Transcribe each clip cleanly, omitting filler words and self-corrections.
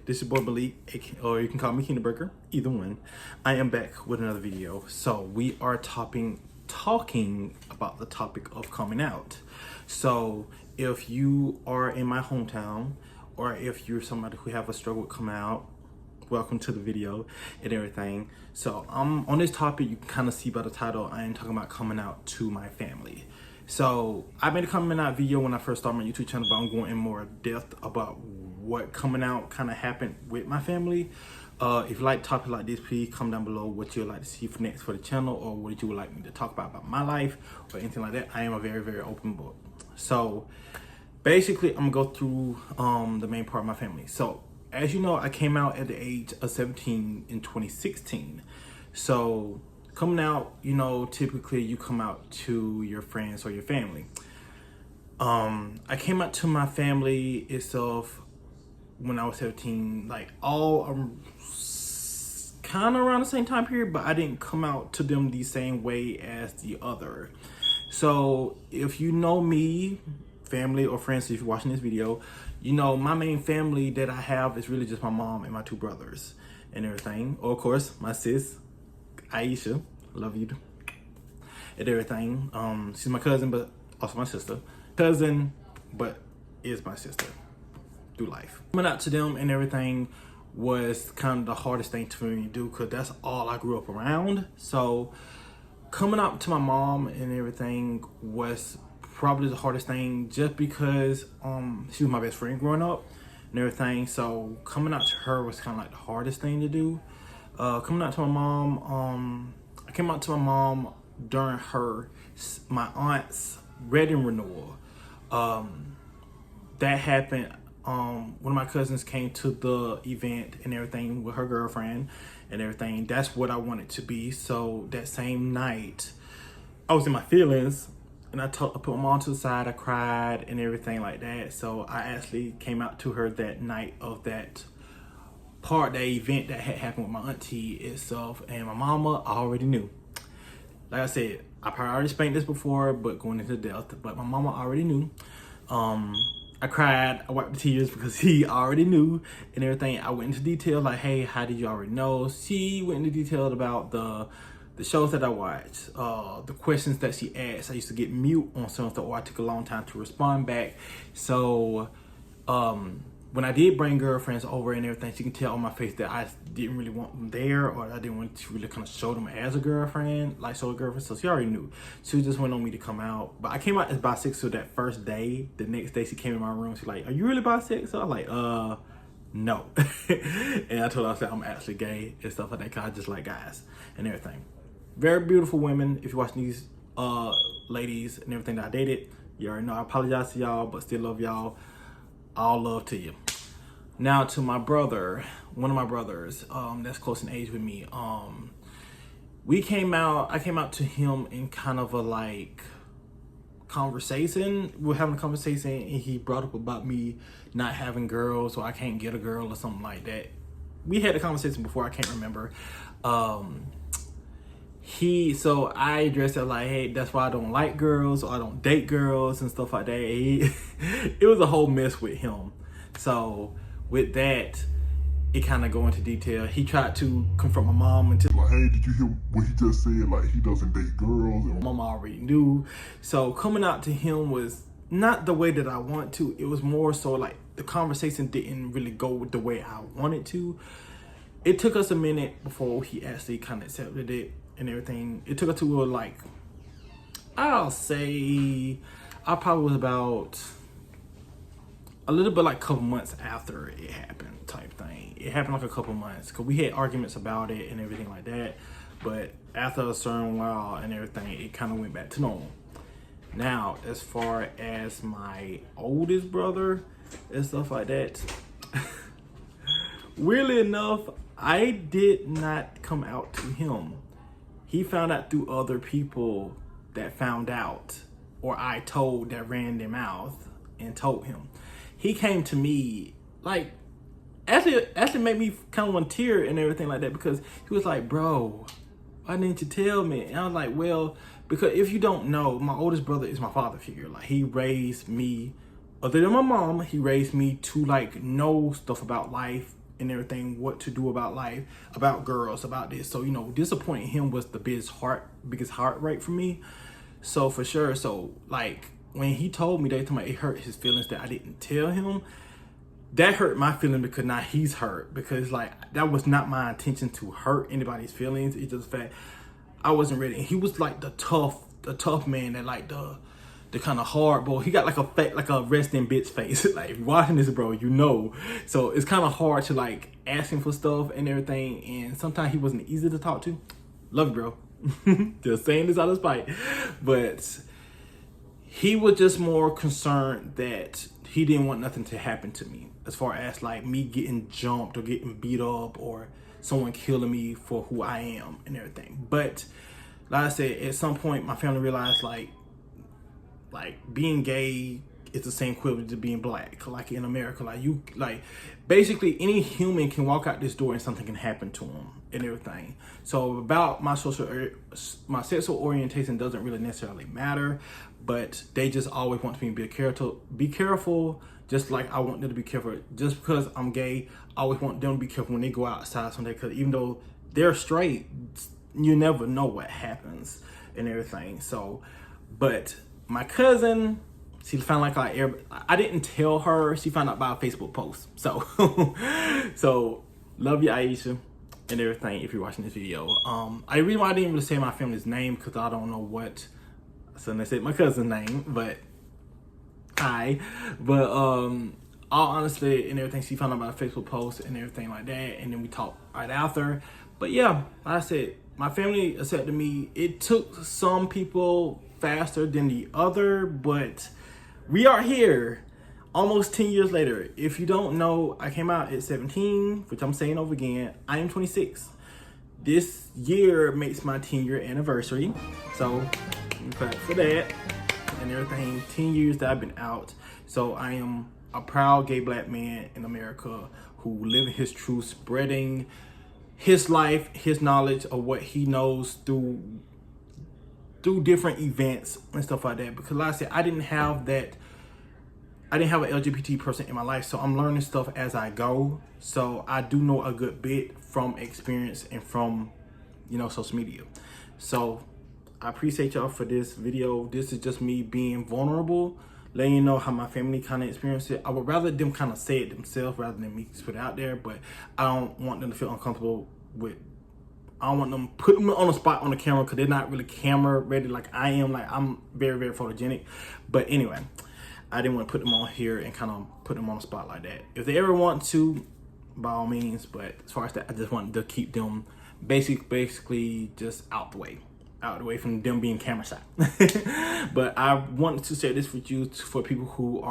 This is your boy Malik, or you can call me Kinderberger, either one. I am back with another video. So we are talking about the topic of coming out. So if you are in my hometown, or if you're somebody who have a struggle with coming out, welcome to the video and everything. So on this topic, you can kind of see by the title, I am talking about coming out to my family. So I made a coming out video when I first started my YouTube channel, but I'm going in more depth about what coming out kind of happened with my family. If you like topics like this, please comment down below what you would like to see for next for the channel, or what you would like me to talk about my life or anything like that. I am a very open book. So basically, I'm gonna go through the main part of my family. So as you know, I came out at the age of 17 in 2016. So coming out, you know, typically you come out to your friends or your family. I came out to my family itself when I was 17, like all kind of around the same time period, but I didn't come out to them the same way as the other. So if you know me, family or friends, if you're watching this video, you know my main family that I have is really just my mom and my two brothers and everything. Or of course, my sis, Aisha, love you, and everything. She's my cousin, but also my sister. Cousin, but is my sister through life. Coming out to them and everything was kind of the hardest thing for me to do, because that's all I grew up around. So coming out to my mom and everything was probably the hardest thing, just because she was my best friend growing up and everything. So coming out to her was kind of like the hardest thing to do. Coming out to my mom, I came out to my mom during my aunt's wedding renewal. That happened. One of my cousins came to the event and everything with her girlfriend and everything. That's what I wanted to be. So that same night, I was in my feelings, and I put my mom to the side. I cried and everything like that. So I actually came out to her that night of that event that had happened with my auntie itself. And my mama, I already knew. Like I said, I probably already explained this before, but going into depth, but my mama already knew. I cried, I wiped the tears because he already knew and everything. I went into detail like, hey, how did you already know? She went into detail about the shows that I watched, the questions that she asked. I used to get mute on some stuff, or I took a long time to respond back. So when I did bring girlfriends over and everything, she can tell on my face that I didn't really want them there, or I didn't want to really kind of show them as a girlfriend, like show a girlfriend. So she already knew. She just went on me to come out. But I came out as bisexual that first day. The next day she came in my room. She's like, are you really bisexual? I'm like, no. And I told her, I said, I'm actually gay and stuff like that, because I just like guys and everything. Very beautiful women. If you're watching these ladies and everything that I dated, you already know I apologize to y'all, but still love y'all. All love to you. Now to my brother, one of my brothers that's close in age with me. I came out to him in kind of a like conversation. We were having a conversation, and he brought up about me not having girls, or I can't get a girl or something like that. We had a conversation before, I can't remember. So I addressed it like, hey, that's why I don't like girls, or I don't date girls and stuff like that. It was a whole mess with him. So with that, it kind of go into detail. He tried to confront my mom and like, hey, did you hear what he just said? Like, he doesn't date girls. My mom already knew. So coming out to him was not the way that I want to. It was more so like the conversation didn't really go the way I wanted to. It took us a minute before he actually kind of accepted it and everything. It took us to like, I'll say, I probably was about a little bit like a couple months after it happened type thing. It happened like a couple months, because we had arguments about it and everything like that. But after a certain while and everything, it kind of went back to normal. Now, as far as my oldest brother and stuff like that, weirdly enough, I did not come out to him. He found out through other people that found out, or I told, that ran their mouth and told him. He came to me, like, actually made me kind of want to tear and everything like that, because he was like, bro, why didn't you tell me? And I was like, well, because if you don't know, my oldest brother is my father figure. Like, he raised me, other than my mom, he raised me to like know stuff about life and everything, what to do about life, about girls, about this. So, you know, disappointing him was the biggest heartbreak for me. So for sure. So like when he told me that, it hurt his feelings that I didn't tell him. That hurt my feeling because now he's hurt, because like that was not my intention to hurt anybody's feelings. It's just the fact I wasn't ready. And he was like the tough man, that like the kind of hard boy. He got like a resting bitch face. Like if you're watching this, bro, you know. So it's kind of hard to like ask him for stuff and everything. And sometimes he wasn't easy to talk to. Love you, bro. Just saying this out of spite. But he was just more concerned that he didn't want nothing to happen to me, as far as like me getting jumped or getting beat up or someone killing me for who I am and everything. But like I said, at some point my family realized like being gay is the same equivalent to being black. Like in America, like basically any human can walk out this door and something can happen to them and everything. So about my sexual orientation doesn't really necessarily matter, but they just always want me to be careful, just like I want them to be careful. Just because I'm gay, I always want them to be careful when they go outside someday, because even though they're straight, you never know what happens and everything. So, but my cousin, she found like I didn't tell her. She found out by a Facebook post. So, so love you, Aisha, and everything. If you're watching this video, I really why I didn't really say my family's name, because I don't know what. So they said my cousin's name, but hi. But all honestly and everything, she found out about a Facebook post and everything like that, and then we talked right after. But yeah, like I said, my family accepted me. It took some people faster than the other, but we are here almost 10 years later. If you don't know, I came out at 17, which I'm saying over again. I am 26. This year makes my 10-year anniversary. So clap for that and everything. 10 years that I've been out. So I am a proud gay black man in America who living his truth, spreading his life, his knowledge of what he knows through different events and stuff like that. Because like I said, I didn't have an LGBT person in my life, so I'm learning stuff as I go. So I do know a good bit from experience and from, you know, social media. So I appreciate y'all for this video. This is just me being vulnerable, letting you know how my family kind of experienced it. I would rather them kind of say it themselves rather than me put it out there, but I don't want them to feel uncomfortable with, I don't want them putting me on the spot on the camera, because they're not really camera ready like I am. Like I'm very, very photogenic. But anyway, I didn't want to put them on here and kind of put them on the spot like that. If they ever want to, by all means, but as far as that, I just wanted to keep them basically just out the way from them being camera shy. But I wanted to share this with you for people who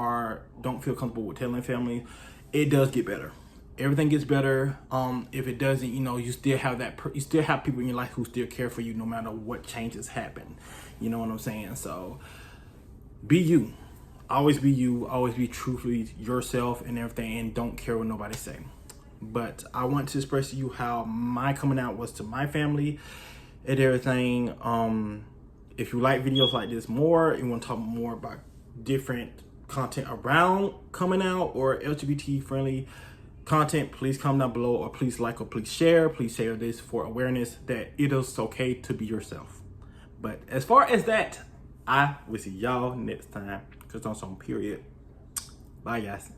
don't feel comfortable with telling family. It does get better. Everything gets better. If it doesn't, you know, you still have you still have people in your life who still care for you no matter what changes happen. You know what I'm saying? So be you. Always be you. Always be truthfully yourself and everything, and don't care what nobody say. But I want to express to you how my coming out was to my family and everything. If you like videos like this more, you want to talk more about different content around coming out or LGBT friendly content, please comment down below, or please like or please share. Please share this for awareness that it is okay to be yourself. But as far as that, I will see y'all next time, because on some period. Bye guys.